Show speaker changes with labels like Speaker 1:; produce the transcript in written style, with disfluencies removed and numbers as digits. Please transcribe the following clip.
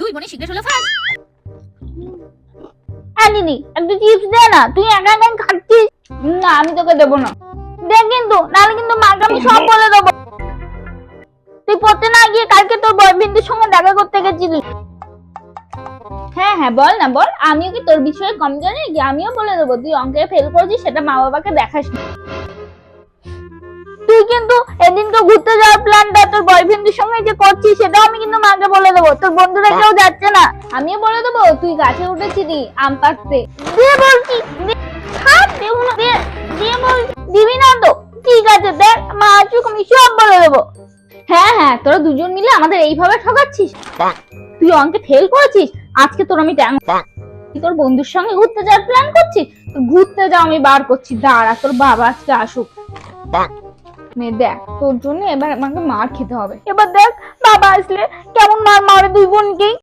Speaker 1: দুই বোনে সিগারেট হলো ফার্স্ট।
Speaker 2: দিদি একটু চিপস দে না, তুই একা একা খাচ্ছিস। না আমি তোকে দেবো না, দেখ কিন্তু, নাহলে কিন্তু মাকে আমি সব বলে দেবো। তুই পড়তে না গিয়ে কালকে তোর বয়ফ্রেন্ডের সঙ্গে দেখা করতে গেছিলি। হ্যাঁ হ্যাঁ বল না বল, আমিও কি তোর বিষয়ে কম জানি কি? আমিও বলে দেবো তুই অঙ্কে ফেল করেছিস, সেটা মা বাবাকে দেখাস না। তুই কিন্তু এদিনকে ঘুরতে যাওয়ার প্ল্যানটা তোর বয়ফ্রেন্ডের সঙ্গে যে করছিস, সেটাও আমি কিন্তু মাকে বলে দেবো। তোর বন্ধুরা কেউ যাচ্ছে না, আমিও বলে দেবো তুই গাছে উঠেছিলি আম পাড়তে। দিয়ে বলছি দিবি না তো? ঠিক আছে দেখ, মা আসুক আমি সব বলে দেবো। হ্যাঁ হ্যাঁ, তোরা দুজন মিলে আমাদের এইভাবে ঠকাচ্ছিস। তুই অঙ্কে ফেল করেছিস, আজকে তোর আমি তোর বন্ধুর সঙ্গে ঘুরতে যাওয়ার প্ল্যান করছিস। ঘুরতে যাও আমি বার করছি, দাঁড়া তোর বাবা আজকে আসুক। দেখ তোর জন্য এবার আমাকে মার খেতে হবে। এবার দেখ বাবা আসলে কেমন মার মারে দুই বোনকেই।